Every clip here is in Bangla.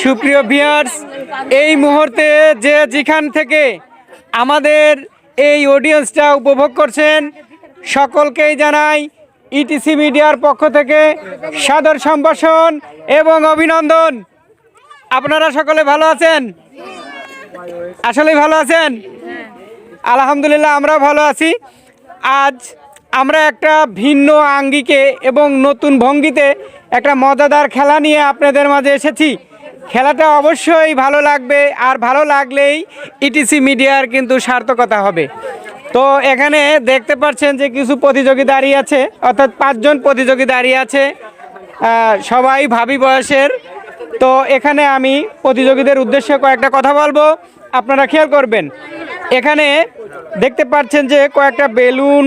সুপ্রিয় ভিউয়ার্স, এই মুহূর্তে যে যেখান থেকে আমাদের এই অডিয়েন্সটা উপভোগ করছেন সকলকেই জানাই ইটিসি মিডিয়ার পক্ষ থেকে সাদর সম্ভাষণ এবং অভিনন্দন। আপনারা সকলে ভালো আছেন? আসলেই ভালো আছেন? আলহামদুলিল্লাহ, আমরা ভালো আছি। আজ আমরা একটা ভিন্ন আঙ্গিকে এবং নতুন ভঙ্গিতে একটা মজাদার খেলা নিয়ে আপনাদের মাঝে এসেছি। খেলাটা অবশ্যই ভালো লাগবে, আর ভালো লাগলেই ইটিসি মিডিয়ার কিন্তু সার্থকতা হবে। তো এখানে দেখতে পাচ্ছেন যে কিছু প্রতিযোগী দাঁড়িয়ে আছে, অর্থাৎ 5 জন প্রতিযোগী দাঁড়িয়ে আছে, সবাই ভাবি বয়সের। তো এখানে আমি প্রতিযোগীদের উদ্দেশ্যে কয়েকটা কথা বলবো, আপনারা খেয়াল করবেন। এখানে দেখতে পাচ্ছেন যে কয়েকটা বেলুন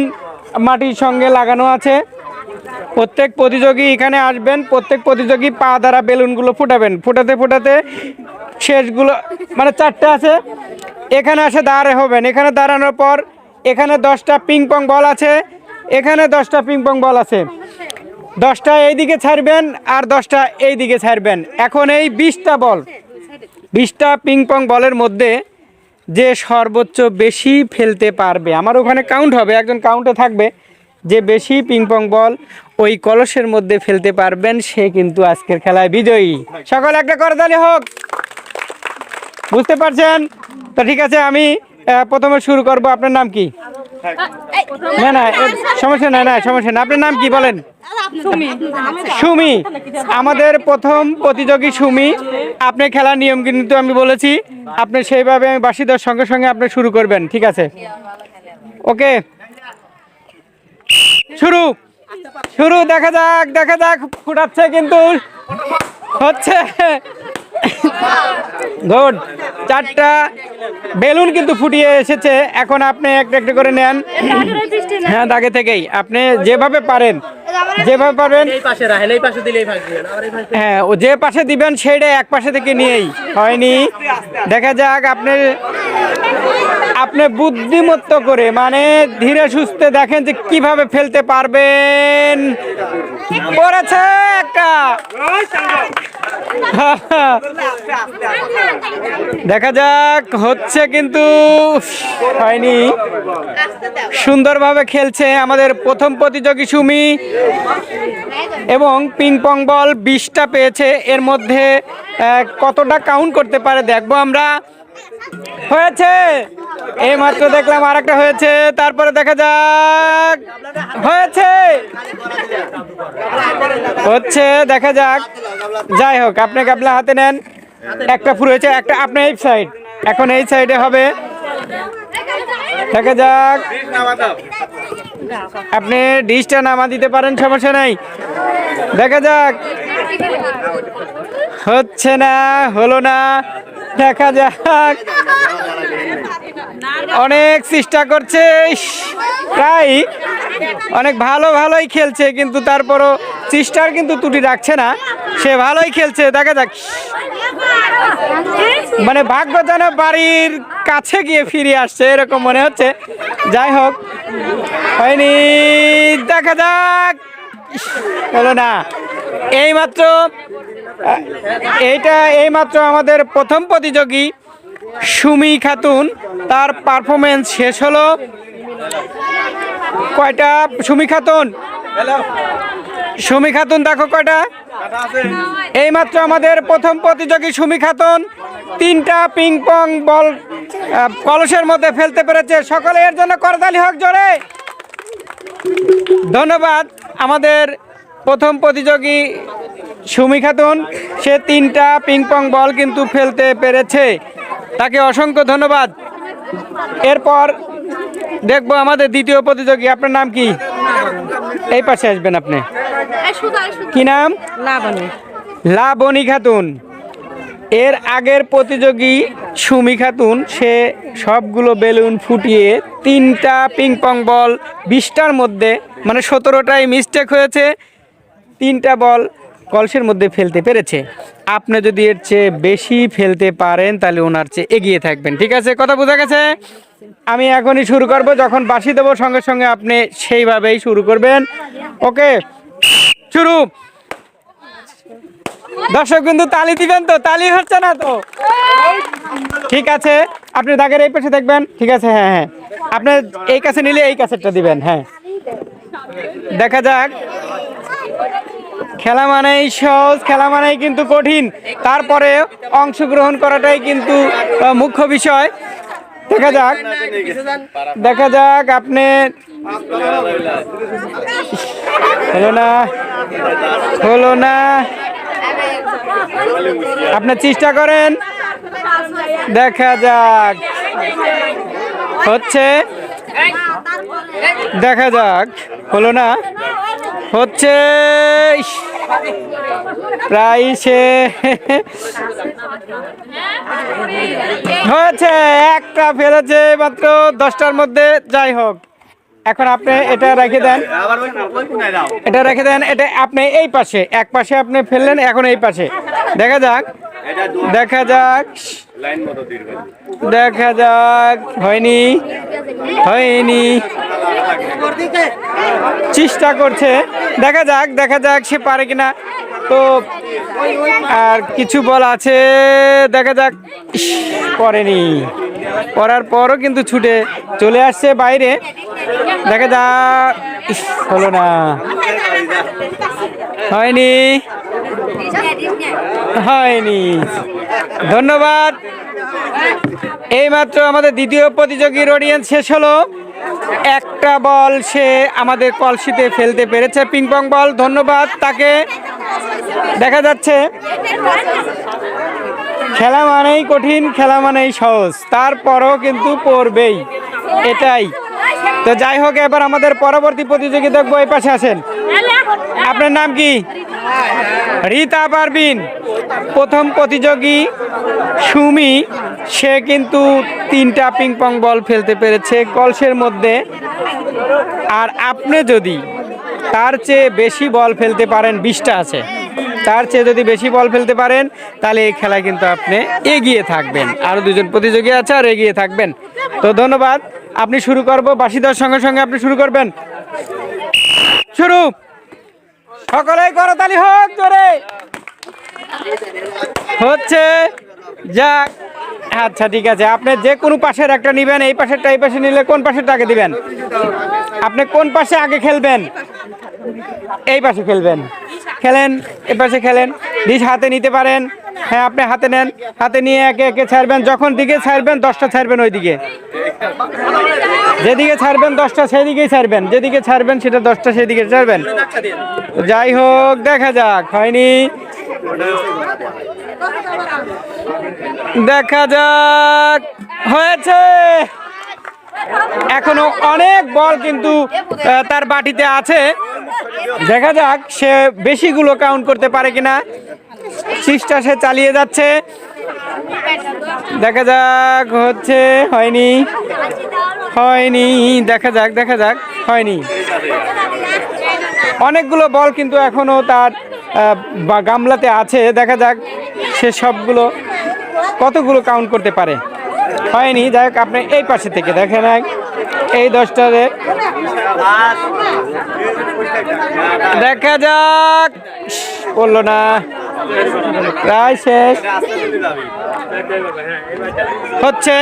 মাটির সঙ্গে লাগানো আছে। প্রত্যেক প্রতিযোগী এখানে আসবেন, প্রত্যেক প্রতিযোগী পা দ্বারা বেলুনগুলো ফুটাবেন। ফুটাতে ফুটাতে শেষগুলো মানে 4টে আছে, এখানে এসে দাঁড়াতে হবেন। এখানে দাঁড়ানোর পর এখানে 10টা পিং পং বল আছে, এখানে 10টা পিং পং বল আছে। 10টা এইদিকে ছাড়বেন আর 10টা এইদিকে ছাড়বেন। এখন এই 20টা পিং পং বলের মধ্যে যে সর্বোচ্চ বেশি ফেলতে পারবে, আমার ওখানে কাউন্ট হবে, একজন কাউন্টে থাকবে, যে বেশি পিং পং বল ওই কলসের মধ্যে ফেলতে পারবেন সে কিন্তু আজকের খেলায় বিজয়ী। সকলে একটা করতালি হোক। বুঝতে পারছেন তো? ঠিক আছে, আমি প্রথমে শুরু করব। আপনার নাম কি? না না সমস্যা না, সমস্যা না। আপনার নাম কি বলেন? সুমি। আমাদের প্রথম প্রতিযোগী সুমি। আপনি খেলার নিয়ম কিন্তু আমি বলেছি, আপনি সেইভাবে আমি বাঁশি দেওয়ার সঙ্গে সঙ্গে আপনি শুরু করবেন, ঠিক আছে? ওকে, শুরু শুরু। দেখা যাক ফুটাচ্ছে কিন্তু হচ্ছে। গুড, 4টা বেলুন কিন্তু ফুটিয়ে এসেছে। এখন আপনি একটা একটা করে নেন। হ্যাঁ, দাগে থেকেই আপনি যেভাবে পারেন হ্যাঁ, ও যে পাশে দিবেন সেইটা এক পাশে থেকে নিয়েই হয়নি। দেখা যাক আপনি বুদ্ধিমত্ত করে, মানে ধীরে সুস্থে দেখেন যে কিভাবে ফেলতে পারবেন। পড়েছে একটা। দেখা যাক, হচ্ছে কিন্তু হয়নি। সুন্দরভাবে খেলছে আমাদের প্রথম প্রতিযোগী সুমি, এবং পিং পং বল 20টা পেয়েছে। এর মধ্যে কতটা কাউন্ট করতে পারে দেখবো আমরা। হয়েছে, এই মাত্র দেখলাম আর একটা হয়েছে। তারপরে দেখা যাক, হচ্ছে দেখা যাক। যাই হোক, আপনি গাবলা হাতে নেন। একটা ফুরেছে, একটা আপনি এই সাইড, এখন এই সাইডে হবে। দেখা যাক, আপনি ডিশটা নামা দিতে পারেন, সমস্যা নাই। দেখা যাক, হচ্ছে না, হলো না। দেখা যাক, অনেক চেষ্টা করছে, প্রায় অনেক ভালোই খেলছে, কিন্তু তারপরও চেষ্টার কিন্তু ত্রুটি রাখছে না, সে ভালোই খেলছে। দেখা যাক, মানে ভাগ্য যেন বাড়ির কাছে গিয়ে ফিরে আসছে এরকম মনে হচ্ছে। যাই হোক, হয়নি। দেখা যাক, হলো না। এইমাত্র আমাদের প্রথম প্রতিযোগী সুমি খাতুন, তার পারফরমেন্স শেষ হলো। কয়টা সুমি খাতুন দেখো কয়টা। এইমাত্র আমাদের প্রথম প্রতিযোগী সুমি খাতুন 3টা পিং পং বল কলসের মধ্যে ফেলতে পেরেছে। সকলে এর জন্য করতালি হোক জোরে। ধন্যবাদ আমাদের প্রথম প্রতিযোগী সুমি খাতুন, সে 3টা পিং পং বল কিন্তু ফেলতে পেরেছে, তাকে অসংখ্য ধন্যবাদ। এরপর দেখবো আমাদের দ্বিতীয় প্রতিযোগী। আপনার নাম কি? এই পাশে আসবেন আপনি। কি নাম? লাবণী খাতুন। এর আগের প্রতিযোগী সুমি খাতুন, সে সবগুলো বেলুন ফুটিয়ে 3টা পিং পং বল 20টার মধ্যে, মানে 17টাই মিস্টেক হয়েছে, 3টা বল কলসের মধ্যে ফেলতে পেরেছে। আপনি যদি এর চেয়ে বেশি ফেলতে পারেন তাহলে ওনার চেয়ে এগিয়ে থাকবেন, ঠিক আছে? কথা বোঝা গেছে? আমি এখনই শুরু করব, যখন বাঁশি দেবো সঙ্গে সঙ্গে আপনি সেইভাবেই শুরু করবেন। ওকে, শুরু। দর্শক কিন্তু তালি দিবেন তো, তালি হচ্ছে না তো। ঠিক আছে, আপনি দাগের এই পাশে দেখবেন। ঠিক আছে, হ্যাঁ হ্যাঁ, আপনি এই কাছে নিলে এই কাছেরটা দিবেন। হ্যাঁ, দেখা যাক। খেলা মানেই সহজ, খেলা মানেই কিন্তু কঠিন, তারপরে অংশগ্রহণ করাটাই কিন্তু মুখ্য বিষয়। দেখা যাক, দেখা যাক। আপনি হলো না, হলো না, আপনি চেষ্টা করেন, দেখা যাক। হচ্ছে, দেখা যাক। হলো না, হচ্ছে, প্রায় সে হয়েছে, একটা ফেলেছে মাত্র 10টার মধ্যে। যাই হোক, এখন আপনি এটা রেখে দেন, এটা রেখে দেন। এটা আপনি এই পাশে, এক পাশে আপনি ফেললেন, এখন এই পাশে। দেখা যাক, দেখা যাক, দেখা যাক। হয়নি, হয়নি, চেষ্টা করছে। দেখা যাক, দেখা যাক সে পারে কিনা। তো আর কিছু বল আছে, দেখা যাক। করেনি, করার পরও কিন্তু ছুটে চলে আসছে বাইরে। দেখা যাক, হলো না, হয়নি, হয়নি। ধন্যবাদ। এইমাত্র আমাদের দ্বিতীয় প্রতিযোগীর অডিয়েন্স শেষ হলো। একটা বল সে আমাদের কলসিতে ফেলতে পেরেছে, পিং পং বল। ধন্যবাদ তাকে। দেখা যাচ্ছে খেলা মানেই কঠিন, খেলা মানেই সহজ, তারপরও কিন্তু পড়বেই, এটাই। তো যাই হোক, এবার আমাদের পরবর্তী প্রতিযোগী দেখবো। এই পাশে আসেন। আপনার নাম কি? রীতা পারবিন। প্রথম প্রতিযোগী সুমি, সে কিন্তু 3টা পিং পং বল ফেলতে পেরেছে কলসের মধ্যে। আর আপনি যদি তার চেয়ে বেশি বল ফেলতে পারেন, 20টা আছে, তার চেয়ে যদি বেশি বল ফেলতে পারেন, তাহলে এই খেলায় কিন্তু আপনি এগিয়ে থাকবেন। আরও 2জন প্রতিযোগী আছে, আর এগিয়ে থাকবেন। তো ধন্যবাদ। আপনি শুরু করবো, বাঁশি দেওয়ার সঙ্গে সঙ্গে আপনি শুরু করবেন। শুরু, সকলেই করতালি হোক জোরে। হচ্ছে, যাক। আচ্ছা ঠিক আছে, আপনি যে কোনো পাশের একটা নেবেন। এই পাশেরটা, এই পাশে নিলে কোন পাশেরটা আগে দিবেন? আপনি কোন পাশে আগে খেলবেন? এই পাশে খেলবেন। খেলেন, এই পাশে খেলেন। ডিশ হাতে নিতে পারেন। হ্যাঁ, আপনি হাতে নেন, হাতে নিয়ে একে একে ছাড়বেন। যখন দিকে ছাড়বেন, 10টা ছাড়বেন ওই দিকে। যেদিকে ছাড়বেন 10টা সেদিকেই ছাড়বেন, যেদিকে ছাড়বেন সেটা 10টা সেদিকে ছাড়বেন। যাই হোক, দেখা যাক। হয়নি, দেখা যাক। হয়েছে। এখনো অনেক বল কিন্তু তার বাটিতে আছে। দেখা যাক সে বেশিগুলো কাউন্ট করতে পারে কিনা। চেষ্টা সে চালিয়ে যাচ্ছে। দেখা যাক। হচ্ছে, হয়নি, হয়নি, দেখা যাক, দেখা যাক। হয়নি। অনেকগুলো বল কিন্তু এখনো তার গামলাতে আছে। দেখা যাক সে সবগুলো কতগুলো কাউন্ট করতে পারে। হয়নি। যাই হোক, আপনি এই পাশে থেকে দেখেন, এই 10টারে। দেখা যাক, বললো না, প্রায় শেষ। হচ্ছে,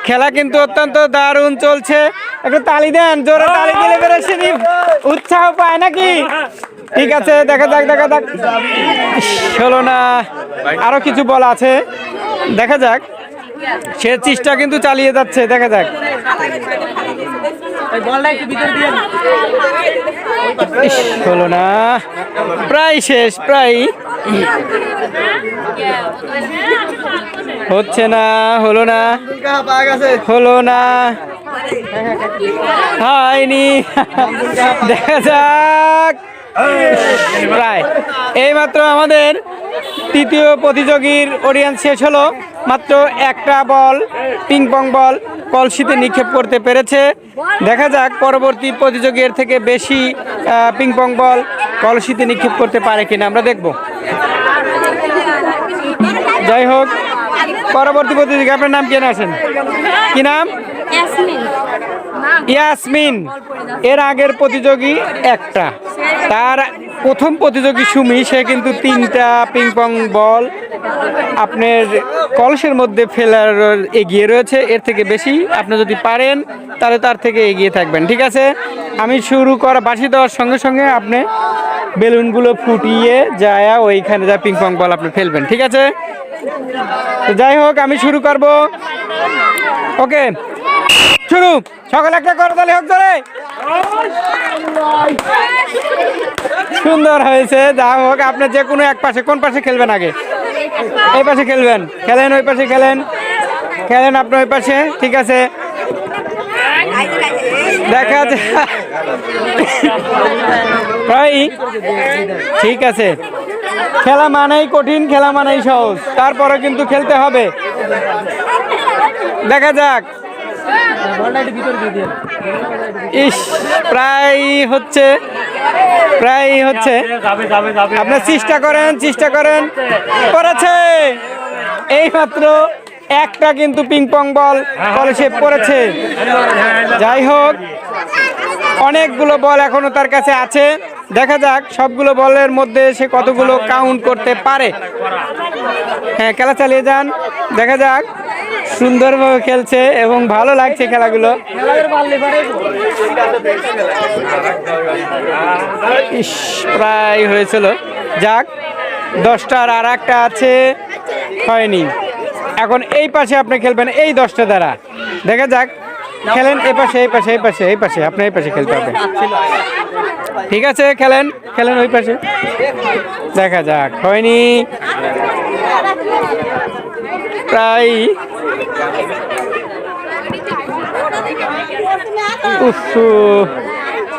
খেলা কিন্তু অত্যন্ত দারুণ চলছে। একটু তালি দেন, জোরে তালি দিলে বেরোচ্ছে, উৎসাহ পায় নাকি? ঠিক আছে, দেখা যাক, দেখা যাক। হলো না, আরো কিছু বল আছে। দেখা যাক, সে চেষ্টা কিন্তু চালিয়ে যাচ্ছে। দেখা যাক। হলো না, প্রায় শেষ, প্রায়। হচ্ছে না, হলো না, হলো না, হয়নি। দেখা যাক, প্রায়। এইমাত্র আমাদের তৃতীয় প্রতিযোগীর অডিয়েন্স শেষ হলো। মাত্র একটা বল, পিং পং বল কলসিতে নিক্ষেপ করতে পেরেছে। দেখা যাক পরবর্তী প্রতিযোগীর থেকে বেশি পিং পং বল কলসিতে নিক্ষেপ করতে পারে কিনা, আমরা দেখব। যাই হোক, পরবর্তী প্রতিযোগী, আপনার নাম কে আছেন? কি নাম? ইয়াসমিন। এর আগের প্রতিযোগী একটা, তার প্রথম প্রতিযোগী সুমি, সে কিন্তু 3টা পিং পং বল আপনার কলসের মধ্যে ফেলার এগিয়ে রয়েছে। এর থেকে বেশি আপনি যদি পারেন তাহলে তার থেকে এগিয়ে থাকবেন, ঠিক আছে? আমি শুরু করা বাঁশি দেওয়ার সঙ্গে সঙ্গে আপনি বেলুনগুলো ফুটিয়ে যায় ওইখানে যা পিং পং বল আপনি ফেলবেন, ঠিক আছে? তো যাই হোক, আমি শুরু করব। ওকে, শুরু। সকালে একটা করতালি হোক ধরে। সুন্দর হয়েছে। যা হোক, আপনি যে কোনো এক পাশে, কোন পাশে খেলবেন আগে? এই পাশে খেলবেন? খেলেন, ওই পাশে খেলেন, খেলেন আপনি ওই পাশে, ঠিক আছে? দেখা যায় প্রায় ঠিক আছে। খেলা মানেই কঠিন, খেলা মানেই সহজ, তারপরে কিন্তু খেলতে হবে। দেখা যাক। ইস, প্রায় হচ্ছে, প্রায় হচ্ছে। আপনার চেষ্টা করেন, চেষ্টা করেন। পড়েছে এইমাত্র একটা কিন্তু পিং পং বল কলসে পড়েছে। যাই হোক, অনেকগুলো বল এখনো তার কাছে আছে। দেখা যাক সবগুলো বলের মধ্যে সে কতগুলো কাউন্ট করতে পারে। হ্যাঁ, খেলা চালিয়ে যান, দেখা যাক। সুন্দরভাবে খেলছে এবং ভালো লাগছে খেলাগুলো। ইস, প্রায় হয়েছিল। যাক, 10টার আর একটা আছে, হয়নি। এখন এই পাশে আপনি খেলবেন এই 10টা দ্বারা। দেখা যাক, খেলেন এই পাশে, এই পাশে, এই পাশে, এই পাশে, আপনি এই পাশে খেলতে হবে, ঠিক আছে? খেলেন, খেলেন ওই পাশে। দেখা যাক, হয়নি। প্রায়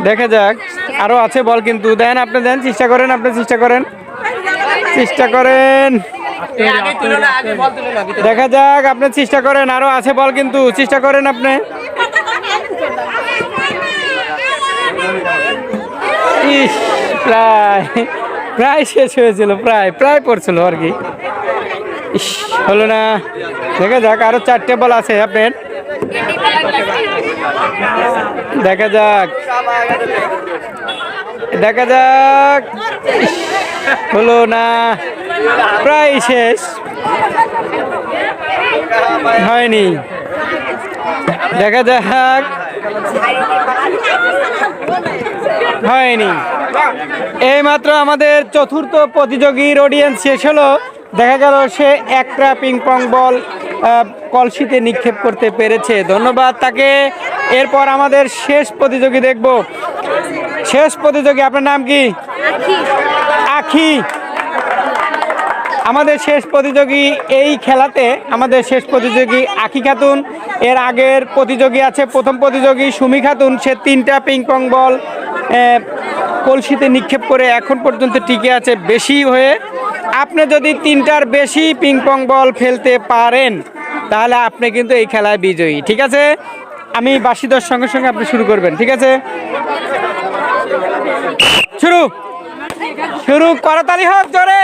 দেখা যাক, আরো আছে বল কিন্তু। দেন, আপনি দেন, চেষ্টা করেন, আপনি চেষ্টা করেন, চেষ্টা করেন। দেখা যাক, আপনি চেষ্টা করেন, আরো আছে বল কিন্তু, চেষ্টা করেন আপনি। ইস, প্রায় প্রায় শেষ হয়েছিল, প্রায় প্রায় পড়ছিল আর কি। ইস, হলো না। দেখা যাক, আরো 4টে বল আছে আপনার। দেখা যাক, দেখা যাক। হলো না, প্রায় শেষ, হয়নি। দেখা যাক, হয়নি। এইমাত্র আমাদের চতুর্থ প্রতিযোগীর অডিয়েন্স শেষ হলো। দেখা গেল সে একটা পিং পং বল কলসিতে নিক্ষেপ করতে পেরেছে, ধন্যবাদ তাকে। এরপর আমাদের শেষ প্রতিযোগী দেখব। শেষ প্রতিযোগী, আপনার নাম কি? আখি। আমাদের শেষ প্রতিযোগী এই খেলাতে, আমাদের শেষ প্রতিযোগী আখি খাতুন। এর আগের প্রতিযোগী আছে প্রথম প্রতিযোগী সুমি খাতুন, সে 3টা পিং পং বল কলসিতে নিক্ষেপ করে এখন পর্যন্ত টিকে আছে বেশি হয়ে। আপনি যদি 3টার বেশি পিং পং বল ফেলতে পারেন তাহলে আপনি কিন্তু এই খেলায় বিজয়ী, ঠিক আছে? আমি বাঁশি দেওয়ার সঙ্গে সঙ্গে আপনি শুরু করবেন, ঠিক আছে? শুরু, শুরু। করতালি হোক জোরে।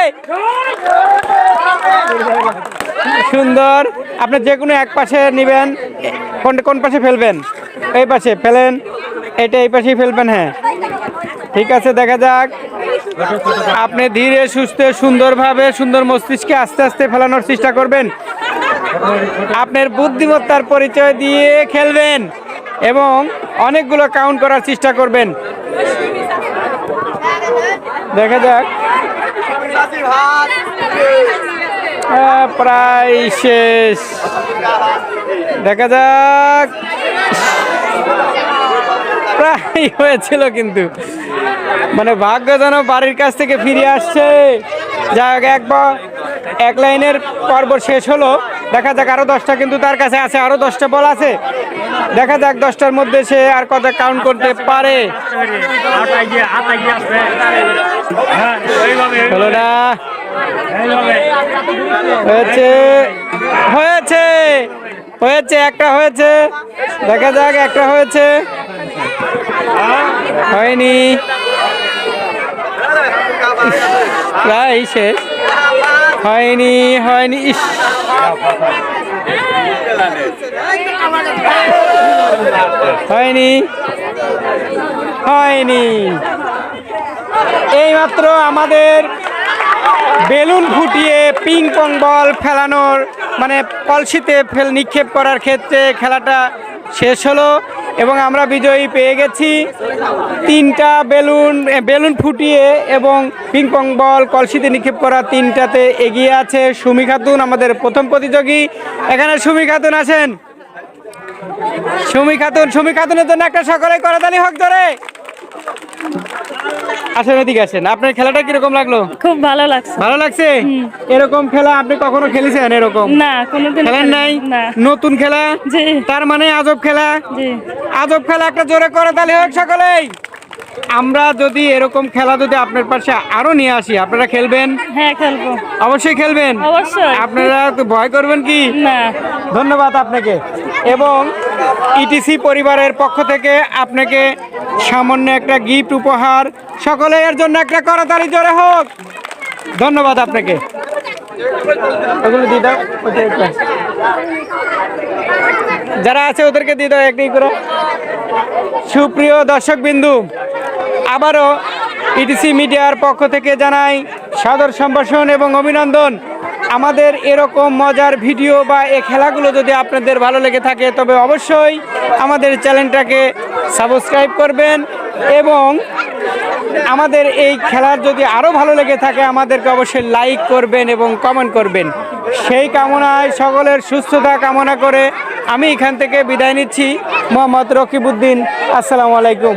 সুন্দর। আপনি যে কোনো এক পাশে নেবেন। কোন পাশে ফেলবেন? এই পাশে ফেলেন, এটা এই পাশেই ফেলবেন। হ্যাঁ, ঠিক আছে। দেখা যাক, আপনি ধীরে সুস্থে সুন্দরভাবে, সুন্দর মস্তিষ্কে আস্তে আস্তে ফেলানোর চেষ্টা করবেন। আপনার বুদ্ধিমত্তার পরিচয় দিয়ে খেলবেন এবং অনেকগুলো কাউন্ট করার চেষ্টা করবেন। দেখা যাক, প্রায় শেষ। দেখা যাক, প্রায় হয়েছিল কিন্তু মানে ভাগ্য যেন বাড়ির কাছ থেকে ফিরে আসছে। যাই হোক, এক লাইনের পর্ব শেষ হলো। দেখা যাক, আরো 10টা কিন্তু তার কাছে আছে, আরো 10টা বল আছে। দেখা যাক 10টার মধ্যে সে আর কত কাউন্ট করতে পারে। হলো না, হয়েছে, হয়েছে, হয়েছে, একটা হয়েছে। দেখা যাক, একটা হয়েছে, হয়নি। প্রায় শেষ, হয়নি, হয়নি। ইস, হয়নি, হয়নি। এইমাত্র আমাদের বেলুন ফুটিয়ে পিং পং বল ফেলানোর মানে কলসিতে নিক্ষেপ করার ক্ষেত্রে খেলাটা শেষ হলো এবং আমরা বিজয়ী পেয়ে গেছি। 3টা বেলুন ফুটিয়ে এবং পিং পং বল কলসিতে নিক্ষেপ করা 3টাতে এগিয়ে আছে সুমি খাতুন, আমাদের প্রথম প্রতিযোগী। এখানে সুমি খাতুন আছেন। সুমি খাতুনের জন্য একটা সকলে করতালি হোক ধরে। আসেন, এদিকে আসেন। আপনার খেলাটা কিরকম লাগলো? খুব ভালো লাগছে। ভালো লাগছে? এরকম খেলা আপনি কখনো খেলেছেন? এরকম না, কোনোদিন খেলেন নাই? না। নতুন খেলা? জি। তার মানে আজব খেলা? জি। আজব খেলা একটা জোরে করতালি হোক সকলেই। আমরা যদি এরকম খেলা যদি আপনার পাশে আরো নিয়ে আসি, আপনারা খেলবেন? হ্যাঁ, খেলবো। অবশ্যই খেলবেন? অবশ্যই। আপনারা তো ভয় করবেন কি? না। ধন্যবাদ আপনাকে। এবং ইটিসি পরিবারের পক্ষ থেকে আপনাকে সামান্য একটা গিফট উপহার, সকলে এর জন্য একটা করতালি জোরে হোক। ধন্যবাদ আপনাকে। ওগুলো দিয়ে দাও, যারা আছে ওদেরকে দিয়ে দাও একটি করে। সুপ্রিয় দর্শকবিন্দু, আবারও ইটিসি মিডিয়ার পক্ষ থেকে জানাই সাদর সম্ভাষণ এবং অভিনন্দন। আমাদের এরকম মজার ভিডিও বা এই খেলাগুলো যদি আপনাদের ভালো লেগে থাকে তবে অবশ্যই আমাদের চ্যানেলটাকে সাবস্ক্রাইব করবেন এবং আমাদের এই খেলার যদি আরও ভালো লেগে থাকে আমাদেরকে অবশ্যই লাইক করবেন এবং কমেন্ট করবেন। সেই কামনায় সকলের সুস্থতা কামনা করে আমি এখান থেকে বিদায় নিচ্ছি। মোহাম্মদ রকিবউদ্দিন। আসসালামু আলাইকুম।